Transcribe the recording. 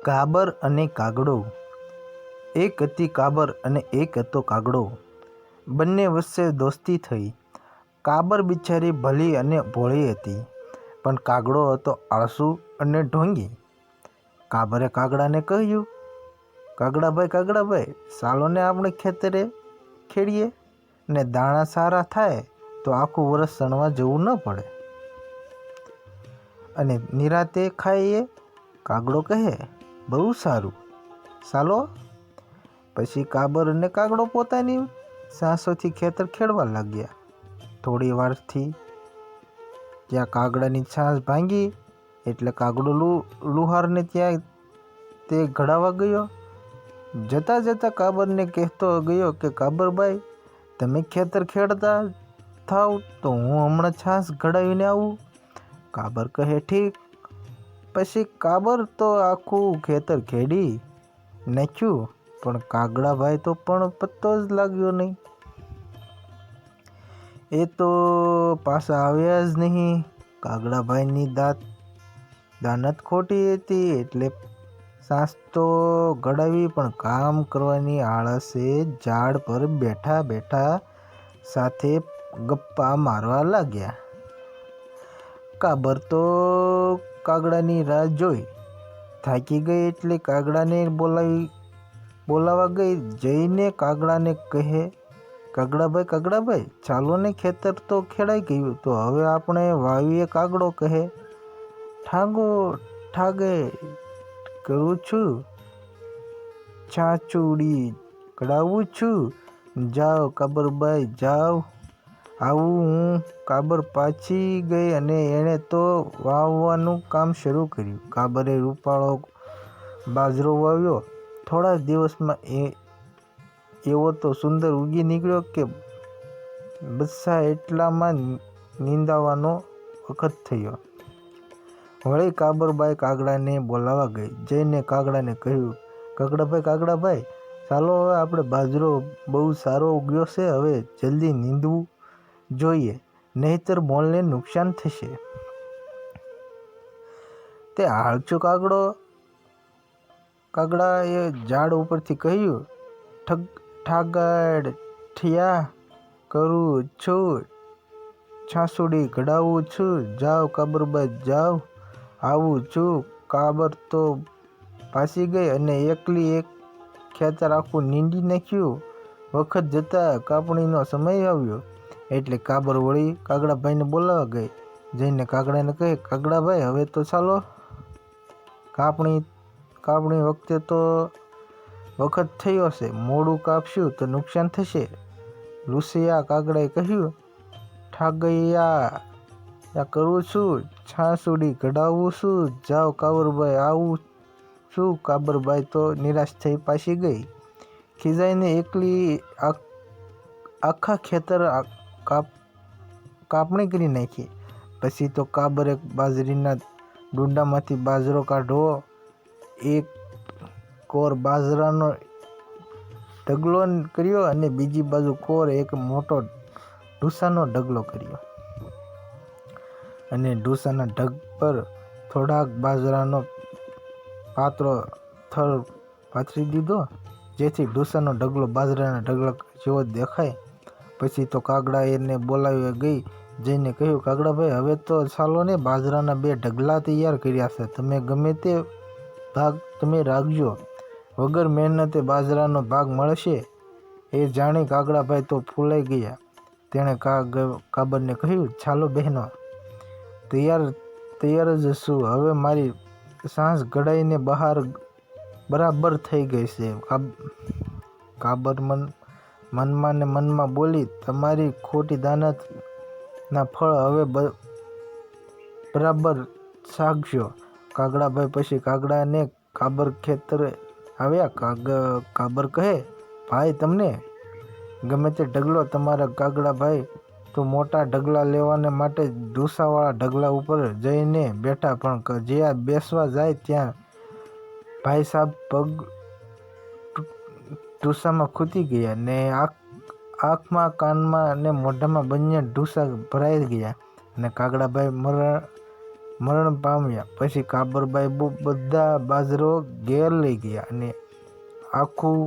કાબર અને કાગડો. એક હતી કાબર અને એક હતો કાગડો. બંને વચ્ચે દોસ્તી થઈ. કાબર બિચારી ભલી અને ભોળી હતી, પણ કાગડો હતો આળસુ અને ઢોંગી. કાબરે કાગડાને કહ્યું, કાગડાભાઈ, ચાલો ને આપણે ખેતરે ખેડીએ, ને દાણા સારા થાય તો આખું વરસ સણવા જવું ન પડે અને નિરાતે ખાઈએ. કાગડો કહે, બહુ સારું, ચાલો. પછી કાબર અને કાગડો પોતાની સાંસોથી ખેતર ખેડવા લાગ્યા. થોડી વારથી ત્યાં કાગડાની છાસ ભાંગી એટલે કાગડો લુહારને ત્યાં તે ઘડાવા ગયો. જતા કાબરને કહેતો ગયો કે કાબરભાઈ, તમે ખેતર ખેડતા થાવ તો હું હમણાં છાસ ઘડાવીને આવું. કાબર કહે, ઠીક. પછી કાબર તો આખું ખેતર ખેડી નાખ્યું, પણ કાગડાભાઈ તો પણ પત્તો જ લાગ્યો નહીં. એ તો પાછા આવ્યા જ નહીં. કાગડાભાઈની દાનત ખોટી હતી એટલે સાસ તો ઘડાવી, પણ કામ કરવાની આળસે ઝાડ પર બેઠા સાથે ગપ્પા મારવા લાગ્યા. કાબર તો કાગડાની રાહ જોઈ થાકી ગઈ એટલે કાગડાને બોલાવા ગઈ. જઈને કાગડાને કહે, કાગડાભાઈ, ચાલો ને, ખેતર તો ખેડાઈ ગયું, તો હવે આપણે વાવીએ. કાગડો કહે, ઠાગે કરું છું, છાંચુડી ઘડાવું છું, જાઓ કાબરભાઈ જાઓ. આવું હું. કાબર પાછી ગઈ અને એણે તો વાવવાનું કામ શરૂ કર્યું. કાબરે રૂપાળો બાજરો વાવ્યો. થોડા દિવસમાં એવો તો સુંદર ઉગી નીકળ્યો કે બસ્સા એટલામાં નીંદાવાનો વખત થયો. વળી કાબરબાઈ કાગડાને બોલાવા ગઈ. જઈને કાગડાને કહ્યું, કાગડાભાઈ, ચાલો હવે આપણે બાજરો બહુ સારો ઉગ્યો છે, હવે જલ્દી નીંદવું જોઈએ, નહીંતર મોલને નુકસાન થશે. તે આળસુ કાગડાએ ઝાડ ઉપરથી કહ્યું, ઠાગડ ઠિયા કરું છું, છાસુડી ઘડાવું છું, જાઓ કાબરભાઈ જાઓ. આવું છું. કાબર તો પાછી ગઈ અને એકલી એક ખેતર આખું નીંદી નાખ્યું. વખત જતાં કાપણીનો સમય આવ્યો એટલે કાબર વળી કાગડાભાઈને બોલાવા ગઈ. જઈને કાગડાને કહે, કાગડાભાઈ, હવે તો ચાલો, કાપણી વખતે તો વખત થયો છે, મોડું કાપશું તો નુકસાન થશે. લુસિયા કાગડાએ કહ્યું, ઠાગૈયા કરું છું, છાસુડી ઘડાવું છું, જાઓ કાબરભાઈ. આવું છું. કાબરબાઈ તો નિરાશ થઈ પાછી ગઈ. ખીજાઈને એકલી આખા ખેતર કાપણી કરી નાખી. પછી તો કાબરે બાજરીના ડૂંડામાંથી બાજરો કાઢવો, એક કોર બાજરાનો ઢગલો કર્યો અને બીજી બાજુ કોર એક મોટો ઢૂસાનો ઢગલો કર્યો અને ઢૂસાના ઢગ પર થોડાક બાજરાનો પાતળો થર પાથરી દીધો, જેથી ઢૂસાનો ઢગલો બાજરાના ઢગલા જેવો દેખાય. પછી તો કાગડા એને બોલાવી ગઈ. જઈને કહ્યું, કાગડાભાઈ, હવે તો ચાલો ને, બાજરાના 2 ઢગલા તૈયાર કર્યા છે, તમે ગમે તે ભાગ તમે રાખજો, વગર મહેનતે બાજરાનો ભાગ મળશે. એ જાણી કાગડાભાઈ તો ફૂલાઈ ગયા. તેણે કાબરને કહ્યું, ચાલો બહેનો, તૈયાર જ છું. હવે મારી સાંસ ઘડાઈને બરાબર થઈ ગઈ છે. કાબર મનમાં બોલી, તમારી ખોટી દાનત ના ફળ હવે બરાબર શાકશો. કાગડાભાઈ પછી કાગડાને કાબર ખેતરે આવ્યા. કાબર કહે, ભાઈ, તમને ગમે તે ઢગલો તમારા. કાગડાભાઈ તો મોટા ઢગલા લેવાને માટે ઢૂસાવાળા ઢગલા ઉપર જઈને બેઠા, પણ જ્યાં બેસવા જાય ત્યાં ભાઈ સાહેબ પગ ઢૂસામાં ખૂતી ગયા ને આંખમાં, કાનમાં અને મોઢામાં બંને ઢૂસા ભરાઈ ગયા અને કાગડાભાઈ મરણ પામ્યા. પછી કાબરબાઈ બધા બાજરો ઘેર લઈ ગયા અને આખું